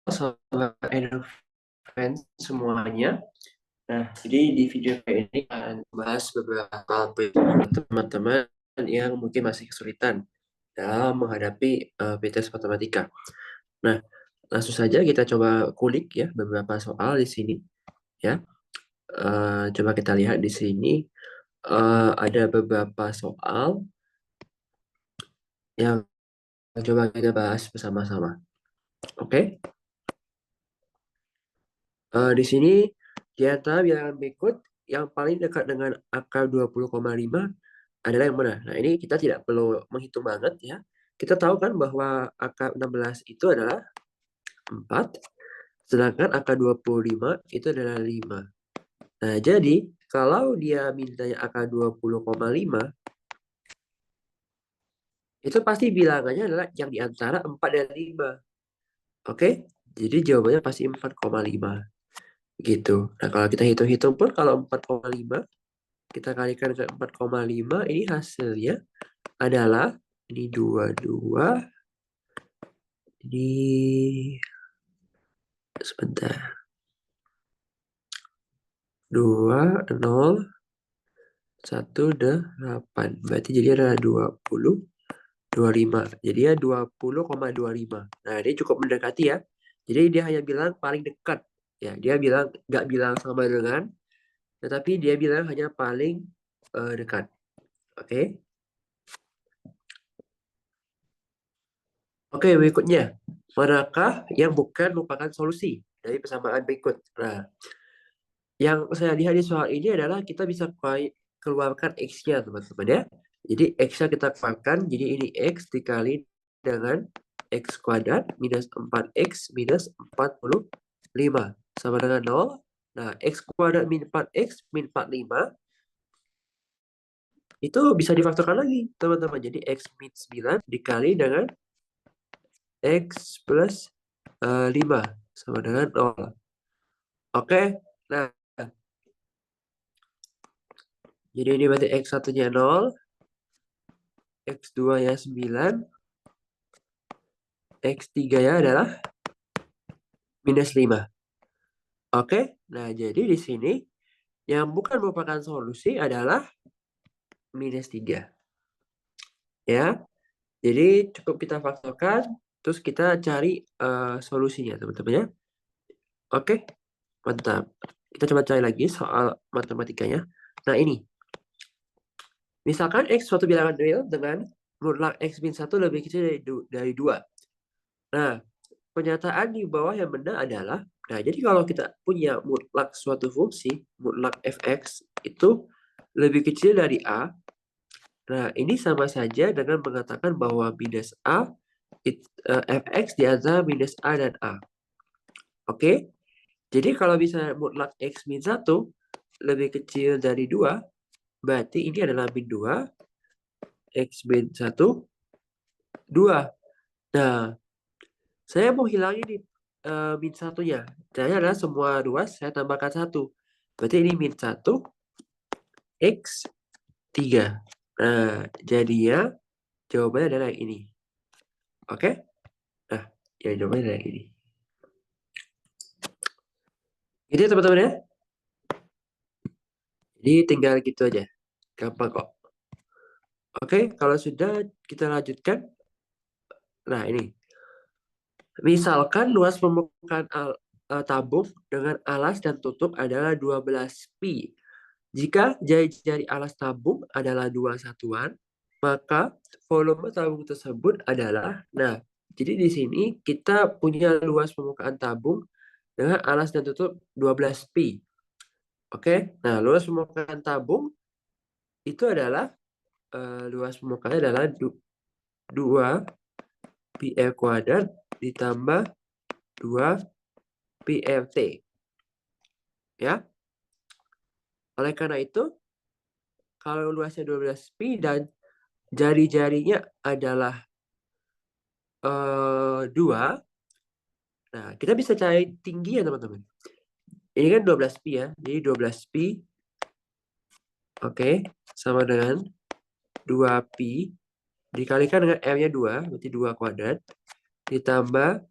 Sobat Edufan semuanya. Nah, jadi di video kali ini akan bahas beberapa teman-teman yang mungkin masih kesulitan dalam menghadapi tes matematika. Nah, langsung saja kita coba kulik ya beberapa soal di sini ya. Coba kita lihat di sini ada beberapa soal yang coba kita bahas bersama-sama. Oke? Di sini di antara bilangan berikut yang paling dekat dengan angka 20,5 adalah yang mana? Nah, ini kita tidak perlu menghitung banget ya. Kita tahu kan bahwa angka 16 itu adalah 4, sedangkan angka 25 itu adalah 5. Nah, jadi kalau dia mintanya angka 20,5, itu pasti bilangannya adalah yang di antara 4 dan 5. Oke? Jadi jawabannya pasti 4,5. Gitu. Nah, kalau kita hitung-hitung pun kalau 4,5 kita kalikan ke 4,5, ini hasilnya adalah ini 22, ini sebentar, 2, 0, 1, 8. Berarti jadi adalah 20, 25. Jadi ya 20,25. Nah, dia cukup mendekati ya. Jadi dia hanya bilang paling dekat. Ya, dia bilang nggak bilang sama dengan, tetapi dia bilang hanya paling dekat. Oke. Oke, berikutnya. Manakah yang bukan merupakan solusi dari persamaan berikut? Nah, yang saya lihat di soal ini adalah kita bisa keluarkan X-nya, teman-teman ya. Jadi X-nya kita keluarkan, jadi ini X dikali dengan X kuadrat minus 4X minus 45 sama dengan 0. Nah, X kuadrat min 4X min 45 itu bisa difaktorkan lagi, teman-teman. Jadi X min 9 dikali dengan X plus 5 sama dengan 0. Oke, nah jadi ini berarti X1-nya 0, X2-nya 9, X3-nya adalah minus 5. Oke, nah jadi di sini yang bukan merupakan solusi adalah minus 3. Ya, jadi cukup kita faktorkan, terus kita cari solusinya, teman-teman ya. Oke, mantap. Kita coba cari lagi soal matematikanya. Nah ini, misalkan X suatu bilangan real dengan mutlak X min 1 lebih kecil dari 2. Nah, pernyataan di bawah yang benar adalah, nah jadi kalau kita punya mutlak suatu fungsi, mutlak fx itu lebih kecil dari a, nah ini sama saja dengan mengatakan bahwa minus a, fx di antara minus a dan a. Oke? Jadi kalau bisa mutlak x min 1 lebih kecil dari 2, berarti ini adalah min 2, x min 1, 2. Nah, saya mau hilangin nih min 1-nya. Caranya adalah semua ruas saya tambahkan 1. Berarti ini min 1, X 3. Nah, jadinya jawabannya adalah yang ini. Oke? Nah, ya jawabannya adalah yang ini. Gitu ya teman-teman ya. Jadi tinggal gitu aja. Gampang kok. Oke, kalau sudah kita lanjutkan. Nah, ini. Misalkan luas permukaan tabung dengan alas dan tutup adalah 12 pi. Jika jari-jari alas tabung adalah 2 satuan, maka volume tabung tersebut adalah, nah, jadi di sini kita punya luas permukaan tabung dengan alas dan tutup 12 pi. Oke, nah luas permukaan tabung itu adalah luas permukaannya adalah 2 pi r kuadrat ditambah 2 pi rt. Ya. Oleh karena itu, kalau luasnya 12 pi dan jari-jarinya adalah 2, nah kita bisa cari tinggi ya teman-teman. Ini kan 12 pi ya, jadi 12 pi, oke, sama dengan 2 pi dikalikan dengan R-nya 2, berarti 2 kuadrat, ditambah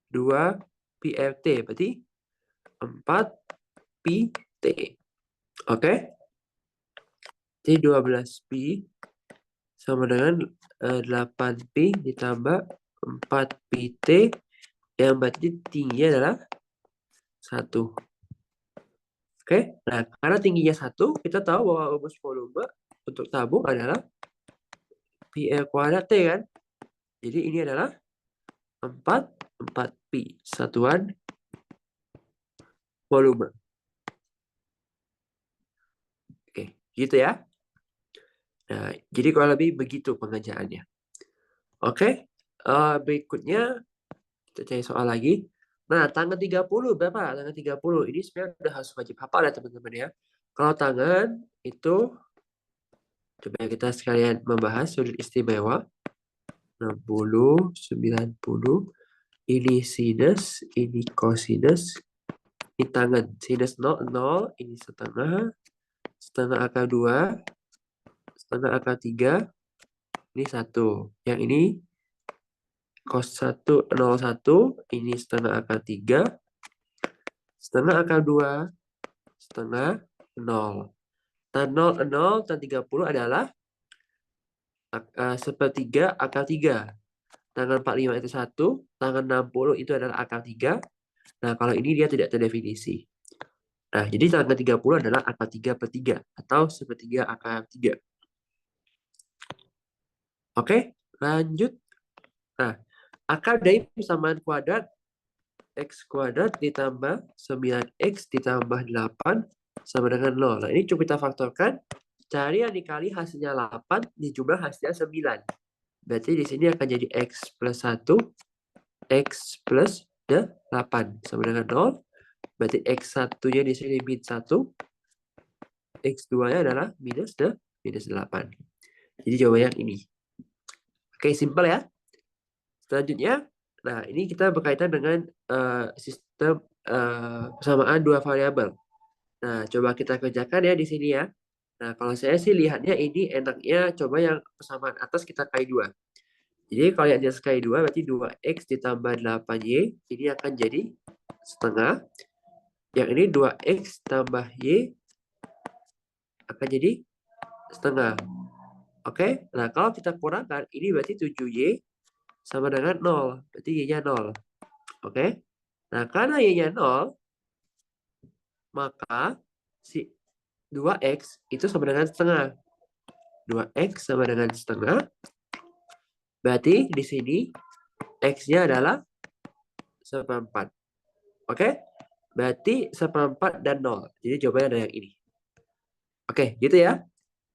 2 PLT. Berarti 4 PT. Oke? Jadi 12P sama dengan 8P ditambah 4PT, yang berarti tingginya adalah 1. Oke? Nah, karena tingginya 1, kita tahu bahwa rumus volume untuk tabung adalah PL kuadrat T kan? Jadi ini adalah 4P, satuan volume. Oke, gitu ya. Nah, jadi kurang lebih begitu pengerjaannya. Oke, berikutnya kita cari soal lagi. Nah, tanggal 30 berapa? Tanggal 30 ini sebenarnya udah harus wajib hafal ya teman-teman ya. Kalau tangan itu, coba kita sekalian membahas sudut istimewa. 60, 90. Ini sinus, ini kosinus. Ini tangan. Sinus 0, 0. Ini setengah. Setengah akar 2. Setengah akar 3. Ini 1. Yang ini cos 1, 01. Ini setengah akar 3. Setengah akar 2. Setengah 0. Tan 0, 0, tan 30 adalah sepertiga akar 3. Tangan 45 itu 1. Tangan 60 itu adalah akar 3. Nah, kalau ini dia tidak terdefinisi. Nah, jadi tanggal 30 adalah akar 3/3 atau sepertiga akar 3. Oke, lanjut. Nah, akar dari persamaan kuadrat X kuadrat ditambah 9X ditambah 8 sama dengan 0. Nah, ini coba kita faktorkan. Cari yang dikali hasilnya 8 dijumlah hasilnya 9. Berarti di sini akan jadi X plus 1, X plus 8 sama dengan 0. Berarti X1-nya di sini min 1, X2-nya adalah minus 8. Jadi jawabannya ini. Oke, simpel ya. Selanjutnya, nah ini kita berkaitan dengan sistem persamaan dua variabel. Nah, coba kita kerjakan ya di sini ya. Nah, kalau saya sih lihatnya ini enaknya coba yang persamaan atas kita kali 2. Jadi kalau yang di atas kali 2 berarti 2X ditambah 8Y. Ini akan jadi setengah. Yang ini 2X tambah Y akan jadi setengah. Oke, nah kalau kita kurangkan, ini berarti 7Y sama dengan 0. Berarti Y-nya 0. Oke, nah karena Y-nya 0, maka si 2X itu sama dengan setengah. 2X sama dengan setengah. Berarti di sini X-nya adalah seperempat. Oke, berarti seperempat dan 0. Jadi jawabannya ada yang ini. Oke, gitu ya.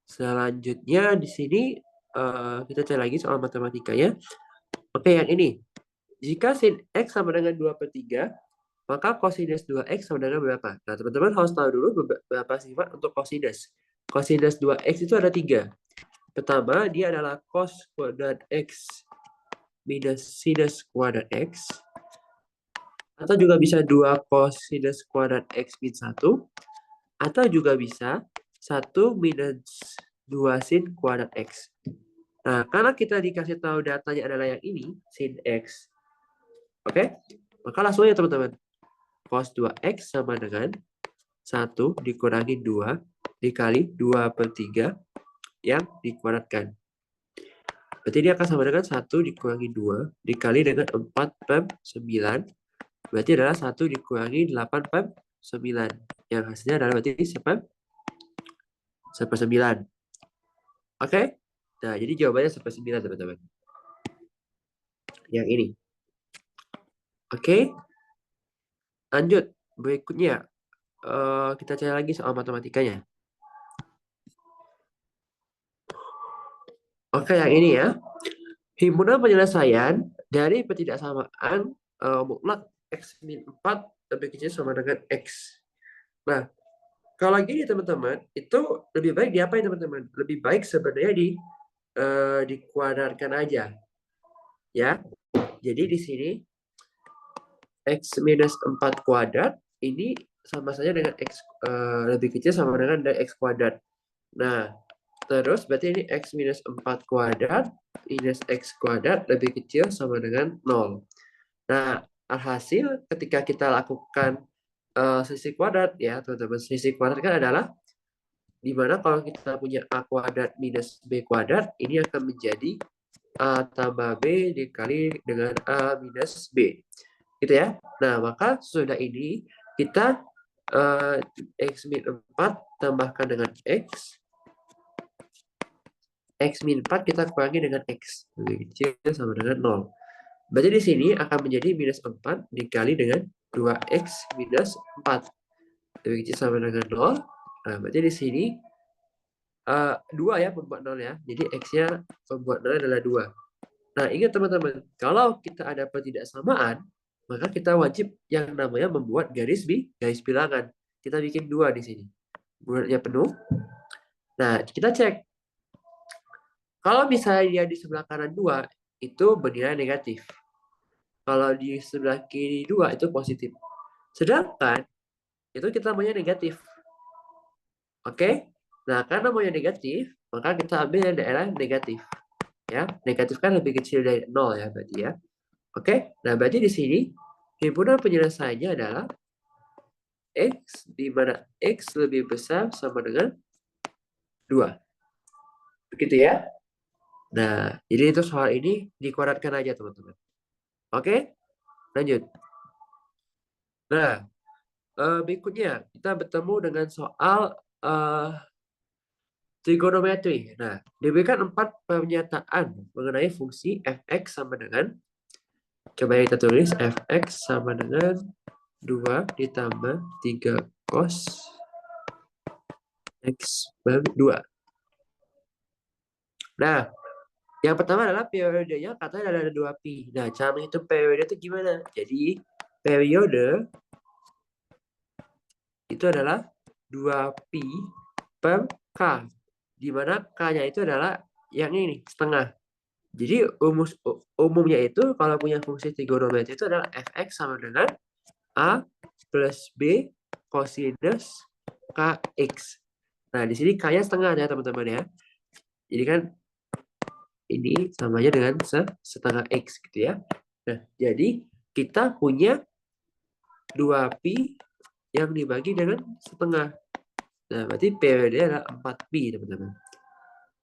Selanjutnya di sini kita cari lagi soal matematikanya. Oke, yang ini. Jika sin X sama dengan 2/3, maka cosinus 2X sama dengan berapa? Nah, teman-teman harus tahu dulu beberapa sifat untuk cosinus. Cosinus 2X itu ada 3. Pertama, dia adalah cos kuadrat X minus sinus kuadrat X. Atau juga bisa 2 cosinus kuadrat X min 1. Atau juga bisa 1 minus 2 sin kuadrat X. Nah, karena kita dikasih tahu datanya adalah yang ini, sin X. Oke? Maka langsung ya teman-teman. Cos 2X sama dengan 1 dikurangi 2 dikali 2/3 yang dikuadratkan. Berarti dia akan sama dengan 1 dikurangi 2 dikali dengan 4/9. Berarti adalah 1 dikurangi 8/9. Yang hasilnya adalah berarti 1/9. Oke? Nah, jadi jawabannya 1/9 teman-teman. Yang ini. Oke? Lanjut. Berikutnya. Kita cari lagi soal matematikanya. Oke, yang ini ya. Himpunan penyelesaian dari ketidaksamaan mutlak X min 4 lebih kecil sama dengan X. Nah, kalau gini teman-teman, itu lebih baik diapain teman-teman? Lebih baik sebenarnya dikuadratkan aja. Ya. Jadi di sini X minus 4 kuadrat ini sama saja dengan X lebih kecil sama dengan dari X kuadrat. Nah, terus berarti ini X minus 4 kuadrat minus X kuadrat lebih kecil sama dengan 0. Nah, alhasil ketika kita lakukan sisi kuadrat ya teman-teman, sisi kuadrat kan adalah dimana kalau kita punya A kuadrat minus B kuadrat, ini akan menjadi A tambah B dikali dengan A minus B. Gitu ya. Nah, maka sudah ini kita X min 4 tambahkan dengan X. X min 4 kita kurangi dengan X. Lebih kecil sama dengan 0. Berarti di sini akan menjadi minus 4 dikali dengan 2X minus 4. Lebih kecil sama dengan 0. Nah, berarti di sini 2 ya pembuat 0 ya. Jadi X-nya pembuat 0 adalah 2. Nah, ingat teman-teman, kalau kita ada ketidaksamaan, maka kita wajib yang namanya membuat garis bilangan. Kita bikin 2 di sini. Bulatnya penuh. Nah, kita cek. Kalau misalnya dia di sebelah kanan 2, itu bernilai negatif. Kalau di sebelah kiri 2, itu positif. Sedangkan, itu kita maunya negatif. Oke? Nah, karena maunya negatif, maka kita ambil yang daerah negatif. Ya, negatif kan lebih kecil dari 0 ya, berarti ya. Oke? Nah, berarti di sini, himpunan penyelesaiannya adalah X, di mana X lebih besar sama dengan 2. Begitu ya? Nah, jadi itu soal ini dikuadratkan aja, teman-teman. Oke? Lanjut. Nah, berikutnya kita bertemu dengan soal trigonometri. Nah, diberikan 4 pernyataan mengenai fungsi f(x) sama dengan, coba kita tulis, f(x) sama dengan 2 ditambah 3 cos X per 2. Nah, yang pertama adalah periodenya katanya ada 2pi. Nah, cara menghitung periode itu gimana? Jadi, periode itu adalah 2pi per K. Di mana K-nya itu adalah yang ini, setengah. Jadi, umumnya itu kalau punya fungsi trigonometri itu adalah f(x) sama dengan A plus B cosinus KX. Nah, di sini K-nya setengah ya, teman-teman ya. Jadi kan ini samanya dengan setengah X gitu ya. Nah, jadi kita punya 2pi yang dibagi dengan setengah. Nah, berarti periode adalah 4pi, teman-teman.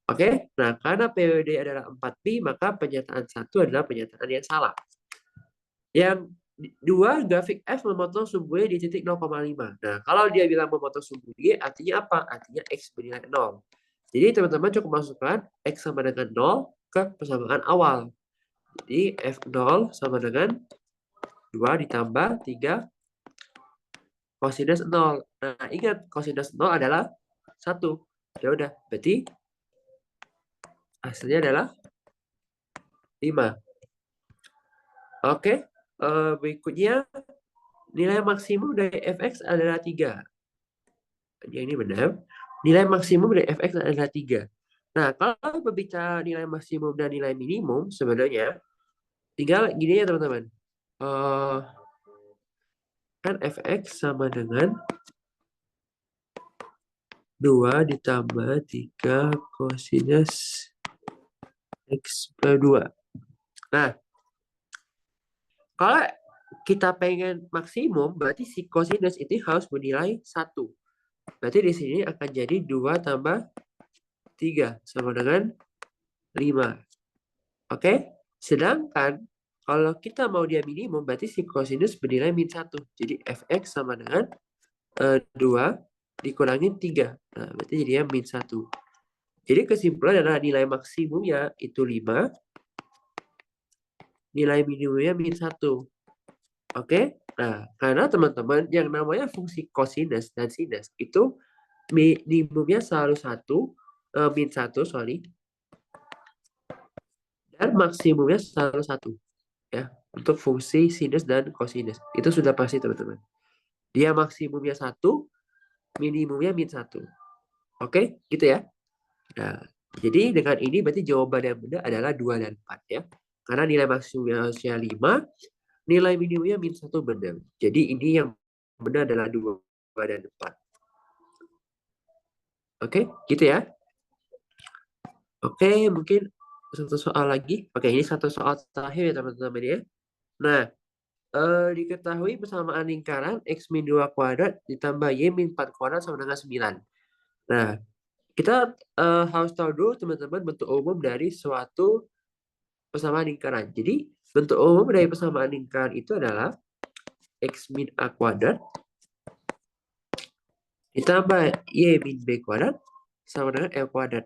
Oke, nah karena periode adalah 4pi, maka pernyataan 1 adalah pernyataan yang salah. Yang 2, grafik F memotong sumbunya di titik 0,5. Nah, kalau dia bilang memotong sumbu Y, artinya apa? Artinya X bernilai 0. Jadi, teman-teman cukup masukkan X sama dengan 0 ke persamaan awal. Jadi, F0 sama dengan 2 ditambah 3 cosinus 0. Nah, ingat cosinus 0 adalah 1. Ya udah, berarti hasilnya adalah 5. Oke, berikutnya nilai maksimum dari f(x) adalah 3. Yang ini benar. Nilai maksimum dari f(x) adalah 3. Nah, kalau berbicara nilai maksimum dan nilai minimum, sebenarnya tinggal gini ya teman-teman. Kan f(x) sama dengan 2 ditambah 3 cosinus X per 2. Nah, kalau kita pengen maksimum, berarti si cosinus itu harus bernilai 1. Berarti di sini akan jadi 2 tambah 3 sama dengan 5. Oke? Sedangkan kalau kita mau dia minimum, berarti si cosinus bernilai min 1. Jadi f(x) sama dengan 2 dikurangi 3. Nah, berarti jadinya min 1. Jadi kesimpulan adalah nilai maksimumnya itu 5. Nilai minimumnya min 1. Oke? Nah, karena teman-teman yang namanya fungsi cosinus dan sinus itu minimumnya selalu 1, min 1, sorry. Dan maksimumnya selalu 1. Ya, untuk fungsi sinus dan cosinus. Itu sudah pasti, teman-teman. Dia maksimumnya 1, minimumnya min 1. Oke? Gitu ya. Nah, jadi dengan ini berarti jawaban yang benar adalah 2 dan 4 ya. Karena nilai maksimumnya harusnya 5, nilai minimumnya min 1 benar. Jadi ini yang benar adalah 2 dan 4. Oke, gitu ya. Oke, mungkin satu soal lagi. Oke, ini satu soal terakhir ya teman-teman ya. Nah, diketahui persamaan lingkaran X min 2 kuadrat ditambah Y min 4 kuadrat sama dengan 9. Nah, kita harus tahu dulu teman-teman bentuk umum dari suatu persamaan lingkaran. Jadi, bentuk umum dari persamaan lingkaran itu adalah X min A kuadrat ditambah Y min B kuadrat sama dengan L kuadrat.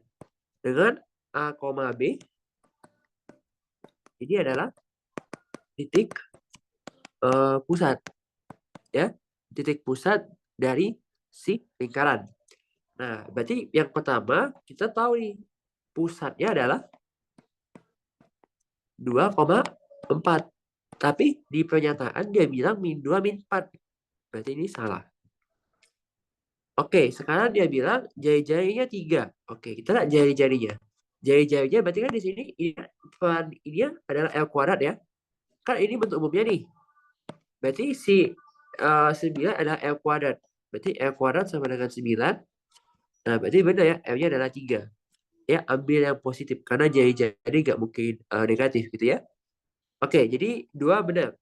Dengan A, B ini adalah titik pusat, ya, titik pusat dari si lingkaran. Nah, berarti yang pertama kita tahu nih pusatnya adalah 2,4. Tapi di pernyataan dia bilang min 2 min 4. Berarti ini salah. Oke, sekarang dia bilang jari-jarinya 3. Oke, kita lihat jari-jarinya. Jari-jarinya berarti kan di sini ini adalah L kuadrat ya. Kan ini bentuk umumnya nih. Berarti si 9 adalah L kuadrat. Berarti L kuadrat sama dengan 9. Nah, berarti benar ya, L-nya adalah 3. Ya, ambil yang positif. Karena jari-jari nggak mungkin negatif gitu ya. Oke, jadi 2 benar.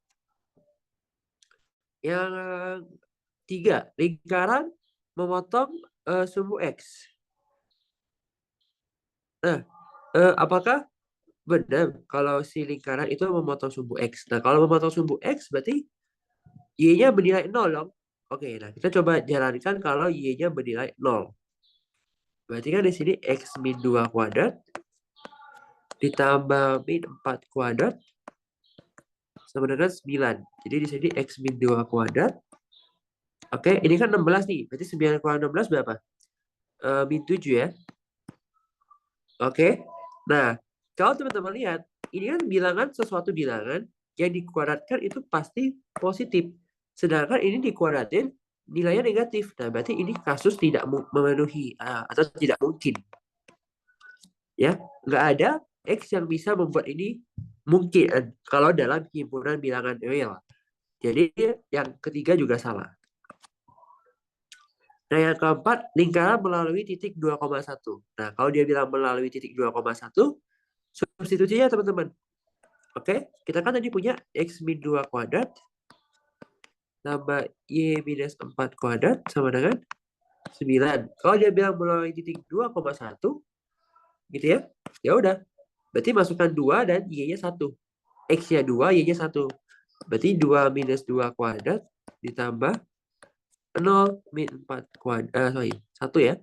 Yang 3, lingkaran memotong sumbu X. Nah, apakah benar kalau si lingkaran itu memotong sumbu X? Nah, kalau memotong sumbu X berarti Y-nya bernilai 0 dong. Oke, nah kita coba jalankan kalau Y-nya bernilai 0. Berarti kan di sini X min 2 kuadrat ditambah min 4 kuadrat sama dengan 9. Jadi di sini X min 2 kuadrat. Oke, ini kan 16 nih. Berarti 9 kuadrat 16 berapa? Min 7 ya. Oke. Nah, kalau teman-teman lihat, ini kan bilangan sesuatu bilangan yang dikuadratkan itu pasti positif. Sedangkan ini dikuadratin nilainya negatif. Nah, berarti ini kasus tidak memenuhi atau tidak mungkin. Ya, nggak ada X yang bisa membuat ini mungkin kalau dalam himpunan bilangan real. Jadi yang ketiga juga salah. Nah, yang keempat, lingkaran melalui titik 2,1. Nah, kalau dia bilang melalui titik 2,1, substitusinya teman-teman. Oke, kita kan tadi punya X min 2 kuadrat tambah Y minus 4 kuadrat sama dengan 9. Kalau dia bilang melalui titik 2,1, gitu ya, ya udah. Berarti masukkan 2 dan Y-nya 1. X-nya 2, Y-nya 1. Berarti 2 minus 2 kuadrat ditambah 0 min 4 kuadrat, 1 ya,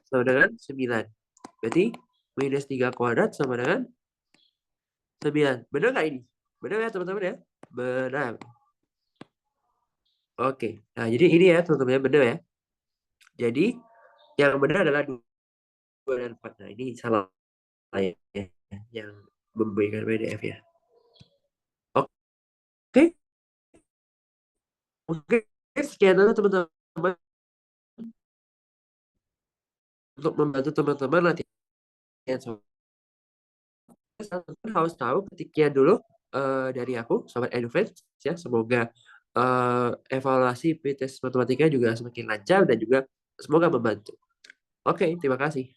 sama dengan 9. Berarti minus 3 kuadrat sama dengan 9. Benar nggak ini? Benar ya teman-teman ya? Benar. Oke. Nah, jadi ini ya teman-teman ya, benar ya. Jadi yang benar adalah 2 dan 4. Nah, ini salah ya, yang memberikan PDF ya. Oke. Oke, sekian dulu teman-teman untuk membantu teman-teman latihan soal. Teman-teman harus tahu ketiknya dulu dari aku, Sobat EduFriends ya. Semoga evaluasi pretest matematika juga semakin lancar dan juga semoga membantu. Oke, terima kasih.